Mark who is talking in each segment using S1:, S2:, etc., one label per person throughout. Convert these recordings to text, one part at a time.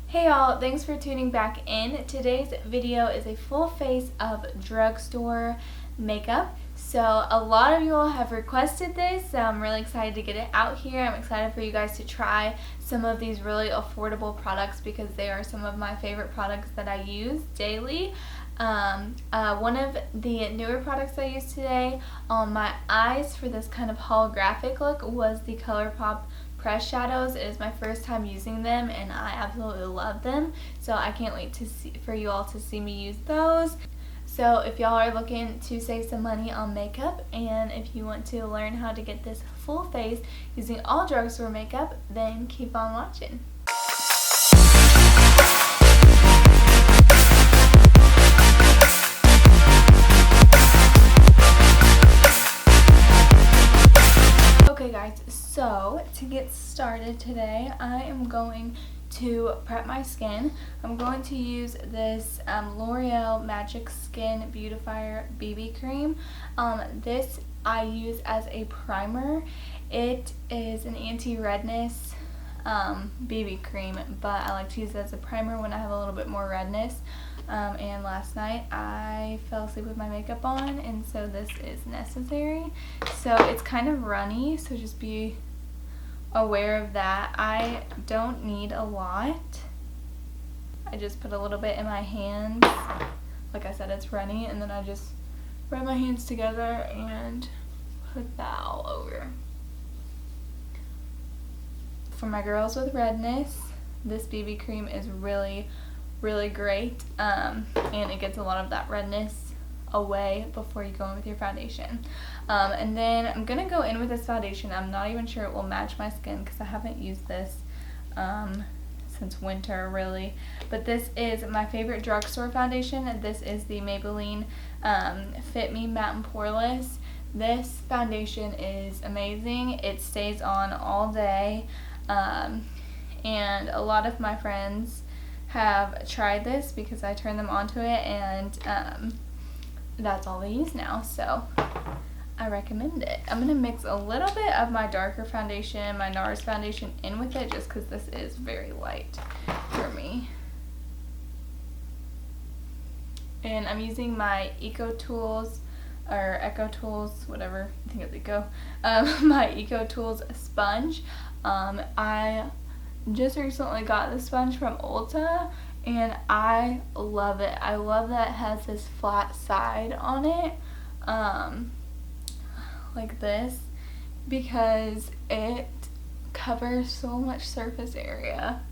S1: Hey y'all, thanks for tuning back in. Today's video is a full face of drugstore makeup. So a lot of you all have requested this, so I'm really excited to get it out here. I'm excited for you guys to try some of these really affordable products because they are some of my favorite products that I use daily. One of the newer products I used today on my eyes for this kind of holographic look was the ColourPop press shadows. It is my first time using them and I absolutely love them, so I can't wait for you all to see me use those. So if y'all are looking to save some money on makeup and if you want to learn how to get this full face using all drugstore makeup, then keep on watching. Okay guys, so to get started today, I am going to prep my skin. I'm going to use this L'Oreal Magic Skin Beautifier BB Cream. This I use as a primer. It is an anti-redness BB cream, but I like to use it as a primer when I have a little bit more redness. And last night I fell asleep with my makeup on, and so this is necessary. So it's kind of runny, so just be aware of that. I don't need a lot. I just put a little bit in my hands. Like I said, it's runny, and then I just rub my hands together and put that all over. For my girls with redness, this BB cream is really great, and it gets a lot of that redness away before you go in with your foundation. And then I'm gonna go in with this foundation. I'm not even sure it will match my skin because I haven't used this since winter really, but this is my favorite drugstore foundation. This is the Maybelline Fit Me Matte and Poreless. This foundation is amazing. It stays on all day, and a lot of my friends have tried this because I turned them onto it, and that's all they use now, so I recommend it. I'm going to mix a little bit of my darker foundation, my NARS foundation, in with it just because this is very light for me. And I'm using my Eco Tools, or Eco Tools, whatever, I think it's Eco, my Eco Tools sponge. I just recently got this sponge from Ulta and I love it. I love that it has this flat side on it, like this, because it covers so much surface area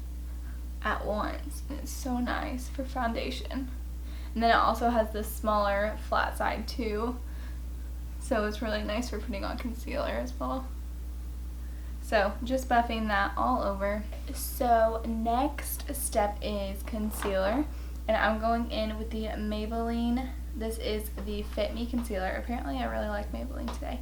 S1: at once. And it's so nice for foundation. And then it also has this smaller flat side too, so it's really nice for putting on concealer as well. So just buffing that all over. So next step is concealer, and I'm going in with the Maybelline. This is the Fit Me concealer. Apparently I really like Maybelline today.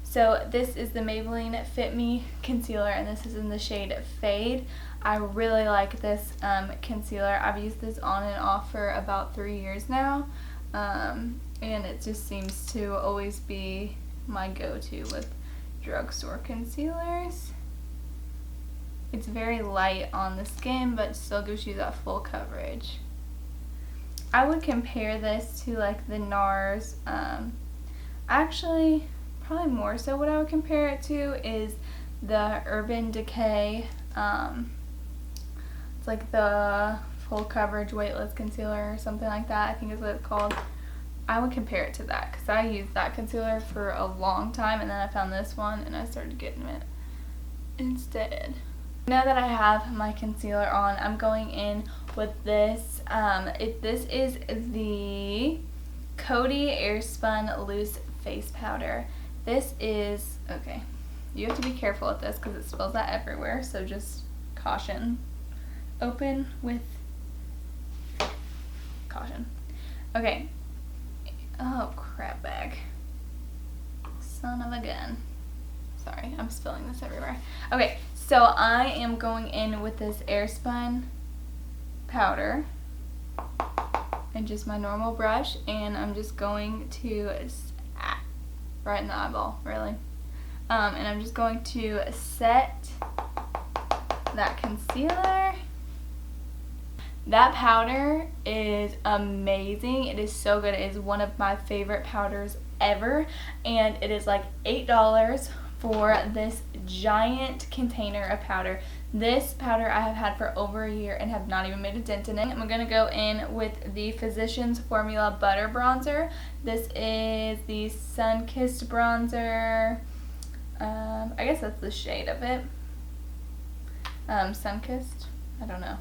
S1: So this is the Maybelline Fit Me concealer, and this is in the shade Fade. I really like this concealer. I've used this on and off for about 3 years now, and it just seems to always be my go-to with drugstore concealers. It's very light on the skin, but still gives you that full coverage. I would compare this to like the NARS. Actually, probably more so what I would compare it to is the Urban Decay. It's like the full coverage weightless concealer or something like that, I think is what it's called. I would compare it to that because I used that concealer for a long time, and then I found this one and I started getting it instead. Now that I have my concealer on, I'm going in with this. This is the Cody Airspun Loose Face Powder. This is, okay, you have to be careful with this because it spills out everywhere, so just caution. Open with caution. Okay. Oh, crap bag. Son of a gun. Sorry, I'm spilling this everywhere. Okay, so I am going in with this Airspun powder and just my normal brush, and I'm just going to, right in the eyeball, really. And I'm just going to set that concealer That powder is amazing. It is so good. It is one of my favorite powders ever, and it is like $8 for this giant container of powder. This powder I have had for over a year and have not even made a dent in it. I'm going to go in with the Physicians Formula Butter Bronzer. This is the Sun-Kissed Bronzer. I guess that's the shade of it. Sun-Kissed? I don't know.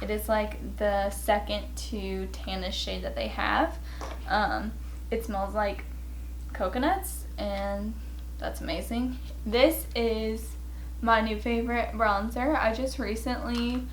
S1: It is like the second to tannest shade that they have. It smells like coconuts, and that's amazing. This is my new favorite bronzer. I just recently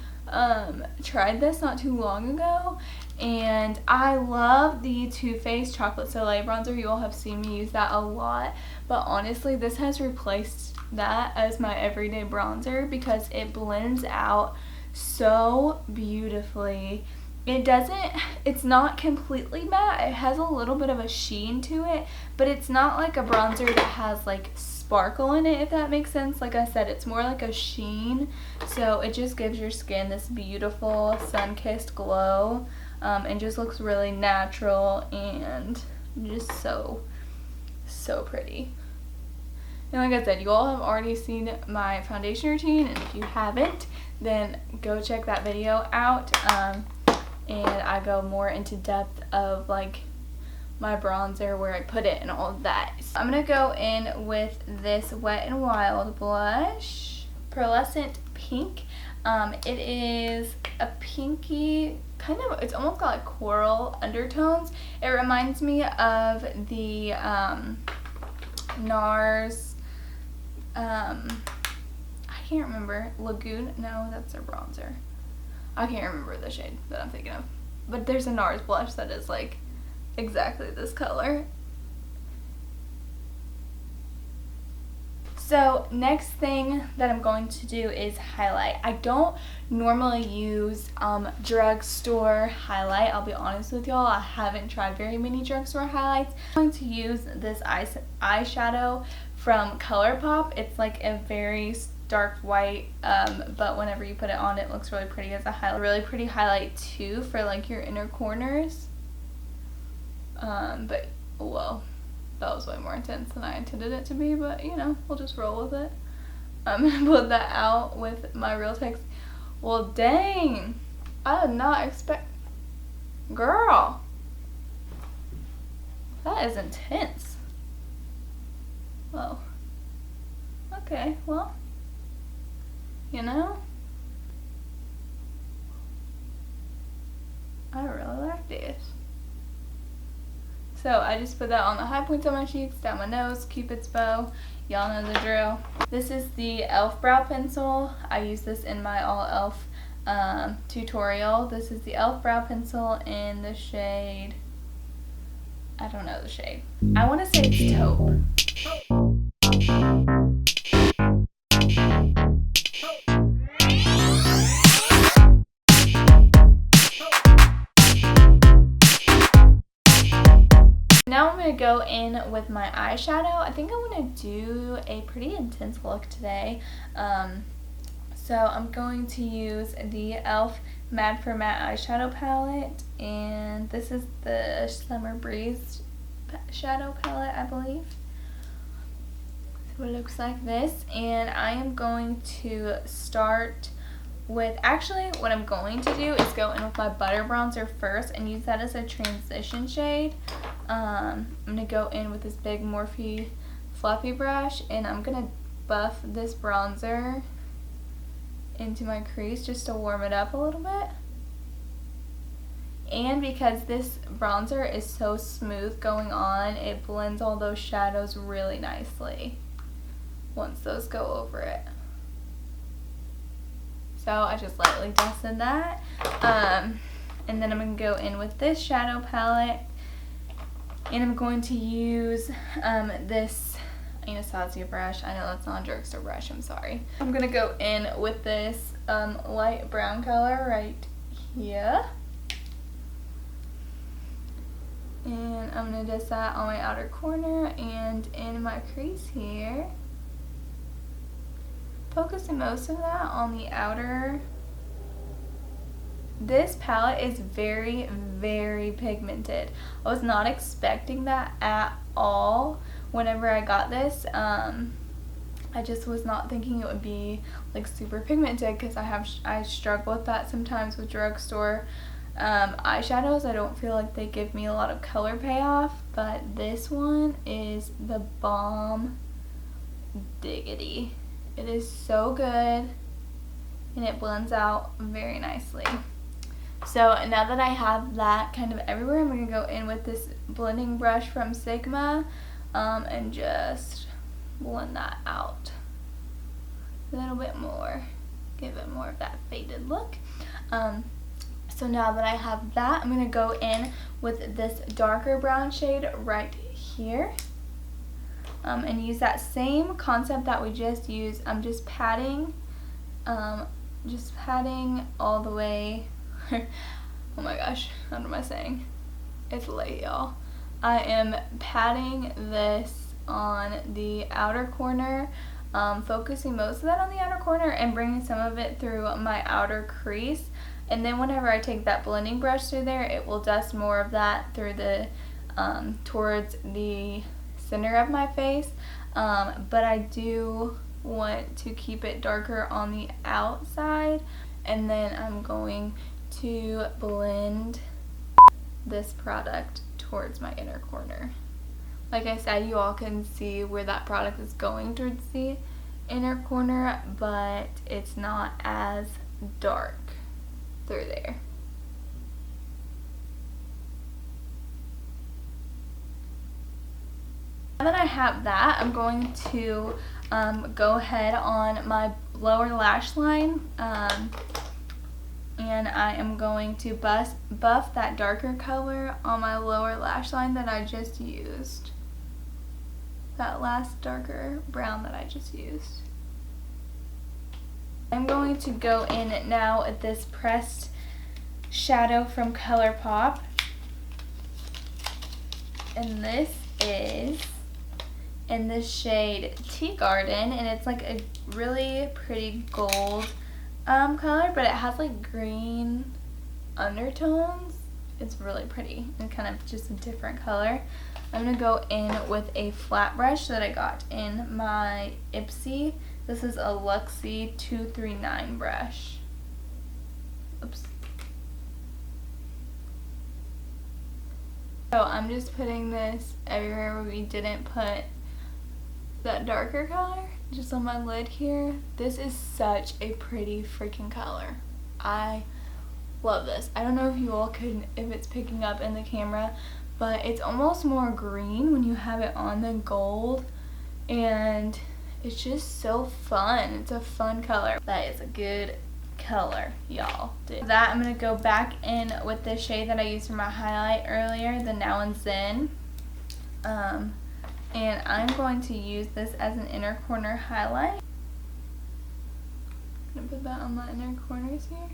S1: tried this not too long ago, and I love the Too Faced Chocolate Soleil bronzer. You all have seen me use that a lot, but honestly this has replaced that as my everyday bronzer because it blends out so beautifully. It's not completely matte. It has a little bit of a sheen to it, but it's not like a bronzer that has like sparkle in it, if that makes sense. Like I said, it's more like a sheen, so it just gives your skin this beautiful sun-kissed glow, and just looks really natural and just so pretty. And like I said, you all have already seen my foundation routine, and if you haven't, then go check that video out. And I go more into depth of like my bronzer, where I put it and all of that. So I'm going to go in with this Wet n Wild blush, pearlescent pink. It is a pinky, kind of, it's almost got like coral undertones. It reminds me of the NARS, I can't remember, Lagoon, no, that's their bronzer. I can't remember the shade that I'm thinking of. But there's a NARS blush that is like exactly this color. So next thing that I'm going to do is highlight. I don't normally use drugstore highlight. I'll be honest with y'all, I haven't tried very many drugstore highlights. I'm going to use this eyeshadow from ColourPop. It's like a very dark white, but whenever you put it on, it looks really pretty as a highlight. Really pretty highlight too for like your inner corners. But whoa, that was way more intense than I intended it to be, but you know, we'll just roll with it. I'm gonna put that out with my Real Text. Well, dang, I did not expect, girl, that is intense. Whoa. Okay, well, you know, I really like this. So I just put that on the high points on my cheeks, down my nose, Cupid's bow. Y'all know the drill. This is the e.l.f. brow pencil. I use this in my all e.l.f. Tutorial. This is the e.l.f. brow pencil in the shade, I don't know the shade. I want to say it's taupe. Now I'm going to go in with my eyeshadow. I think I want to do a pretty intense look today. So I'm going to use the e.l.f. Mad for Matte eyeshadow palette, and this is the Summer Breeze shadow palette, I believe. So it looks like this, and I am going to start with, actually what I'm going to do is go in with my butter bronzer first and use that as a transition shade. I'm going to go in with this big Morphe fluffy brush, and I'm going to buff this bronzer into my crease just to warm it up a little bit. And because this bronzer is so smooth going on, it blends all those shadows really nicely once those go over it. So I just lightly dusted that. And then I'm going to go in with this shadow palette, and I'm going to use this Anastasia brush. I know that's not a drugstore brush, I'm sorry. I'm going to go in with this light brown color right here. And I'm going to dust that on my outer corner and in my crease here. Focusing most of that on the outer this palette is very, very pigmented. I was not expecting that at all whenever I got this. I just was not thinking it would be like super pigmented, because I struggle with that sometimes with drugstore eyeshadows. I don't feel like they give me a lot of color payoff, but this one is the bomb diggity. It is so good, and it blends out very nicely. So now that I have that kind of everywhere, I'm going to go in with this blending brush from Sigma and just blend that out a little bit more, give it more of that faded look. So now that I have that, I'm going to go in with this darker brown shade right here and use that same concept that we just used. I'm just patting all the way. Oh my gosh, what am I saying? It's late, y'all. I am patting this on the outer corner, focusing most of that on the outer corner and bringing some of it through my outer crease. And then whenever I take that blending brush through there, it will dust more of that through the towards the center of my face. But I do want to keep it darker on the outside. And then I'm going to blend this product towards my inner corner. Like I said, you all can see where that product is going towards the inner corner, but it's not as dark through there. Now that I have that, I'm going to go ahead on my lower lash line, and I am going to buff that darker color on my lower lash line that I just used. That last darker brown that I just used. I'm going to go in now at this pressed shadow from ColourPop, and this is in the shade Tea Garden, and it's like a really pretty gold color, but it has like green undertones. It's really pretty and kind of just a different color. I'm going to go in with a flat brush that I got in my Ipsy. This is a Luxie 239 brush. Oops. So I'm just putting this everywhere where we didn't put that darker color, just on my lid here. This is such a pretty freaking color. I love this. I don't know if you all if it's picking up in the camera, but it's almost more green when you have it on than gold, and it's just so fun. It's a fun color. That is a good color, y'all. That I'm gonna go back in with the shade that I used for my highlight earlier, the Now and Zen, and I'm going to use this as an inner corner highlight. I'm gonna put that on my inner corners here.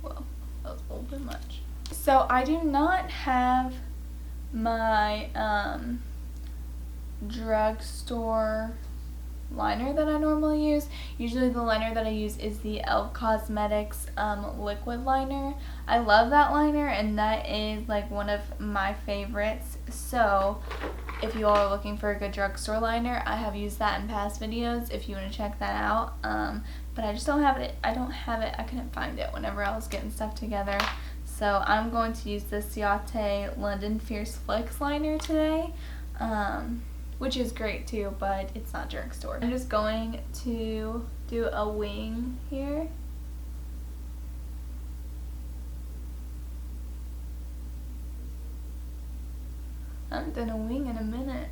S1: Whoa, that was a little bit much. So I do not have my drugstore liner that I normally use. Usually the liner that I use is the e.l.f. Cosmetics liquid liner. I love that liner, and that is like one of my favorites. So if you all are looking for a good drugstore liner, I have used that in past videos if you want to check that out. But I just don't have it. I couldn't find it whenever I was getting stuff together. So I'm going to use the Ciate London Fierce Flicks liner today, which is great too, but it's not drugstore. I'm just going to do a wing here. I haven't done a wing in a minute.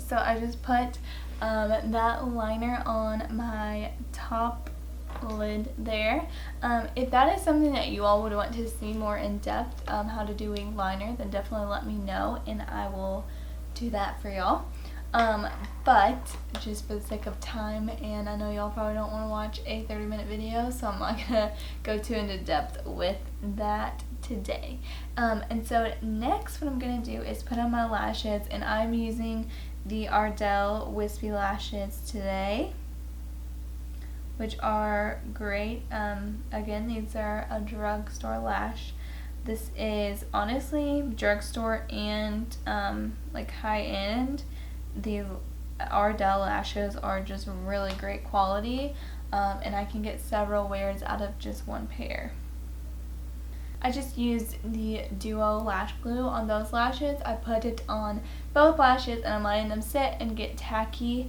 S1: So I just put that liner on my top lid there. If that is something that you all would want to see more in depth, how to do wing liner, then definitely let me know and I will do that for y'all. But just for the sake of time, and I know y'all probably don't want to watch a 30-minute video, so I'm not gonna go too into depth with that today. And so next what I'm gonna do is put on my lashes, and I'm using the Ardell wispy lashes today, which are great. Again, these are a drugstore lash. This is honestly drugstore and like high end. These Ardell lashes are just really great quality, and I can get several wears out of just one pair. I just used the Duo lash glue on those lashes. I put it on both lashes and I'm letting them sit and get tacky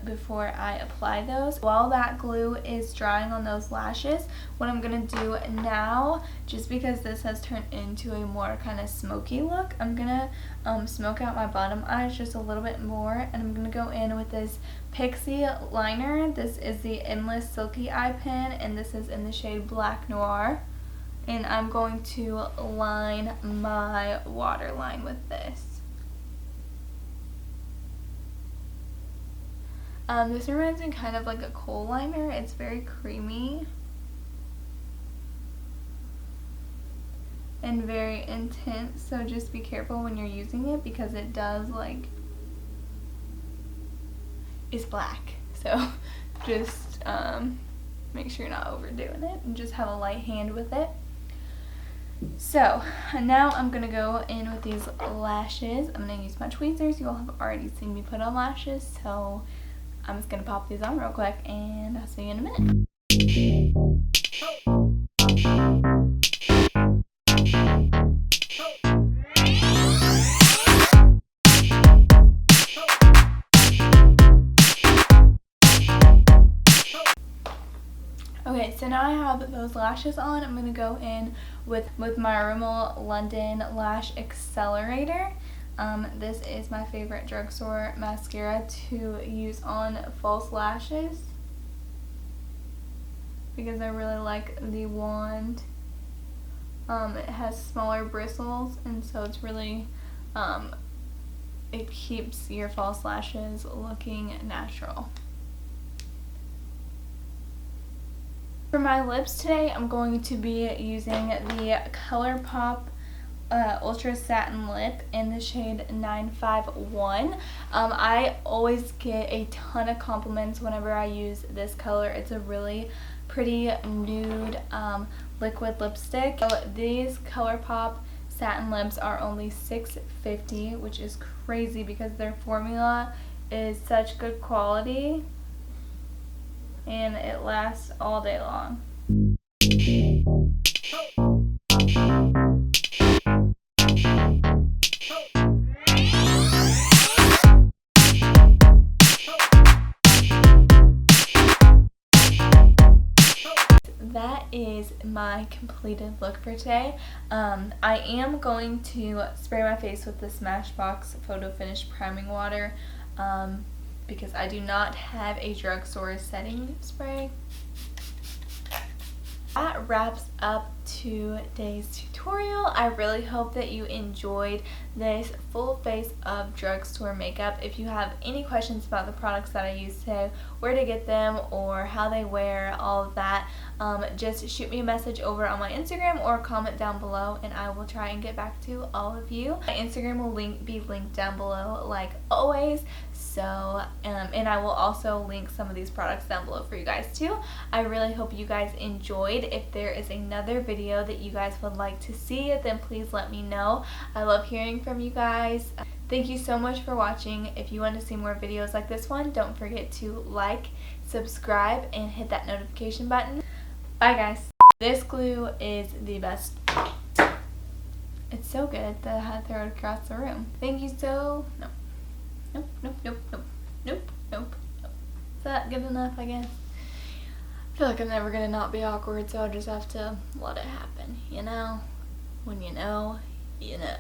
S1: before I apply those. While that glue is drying on those lashes, what I'm going to do now, just because this has turned into a more kind of smoky look, I'm going to smoke out my bottom eyes just a little bit more, and I'm going to go in with this Pixie liner. This is the Endless Silky Eye Pen, and this is in the shade Black Noir. And I'm going to line my waterline with this. This reminds me kind of like a kohl liner. It's very creamy and very intense, so just be careful when you're using it because it does it's black. So just make sure you're not overdoing it and just have a light hand with it. So now I'm going to go in with these lashes. I'm going to use my tweezers. You all have already seen me put on lashes, so I'm just going to pop these on real quick and I'll see you in a minute. Okay, so now I have those lashes on. I'm going to go in with my Rimmel London Lash Accelerator. This is my favorite drugstore mascara to use on false lashes because I really like the wand. It has smaller bristles, and so it's really, it keeps your false lashes looking natural. For my lips today, I'm going to be using the ColourPop Ultra Satin Lip in the shade 951. I always get a ton of compliments whenever I use this color. It's a really pretty nude liquid lipstick. So these ColourPop satin lips are only $6.50, which is crazy because their formula is such good quality and it lasts all day long. That is my completed look for today. I am going to spray my face with the Smashbox Photo Finish Priming Water because I do not have a drugstore setting spray. That wraps up today's tutorial. I really hope that you enjoyed this full face of drugstore makeup. If you have any questions about the products that I used today, where to get them or how they wear, all of that, just shoot me a message over on my Instagram or comment down below and I will try and get back to all of you. My Instagram will be linked down below like always. So, and I will also link some of these products down below for you guys too. I really hope you guys enjoyed. If there is another video that you guys would like to see, then please let me know. I love hearing from you guys. Thank you so much for watching. If you want to see more videos like this one, don't forget to like, subscribe, and hit that notification button. Bye guys. This glue is the best. It's so good that I had to throw it across the room. Thank you so... No. Nope, nope, nope, nope, nope, nope, nope. Is that good enough, I guess? I feel like I'm never gonna not be awkward, so I'll just have to let it happen, you know? When you know, you know.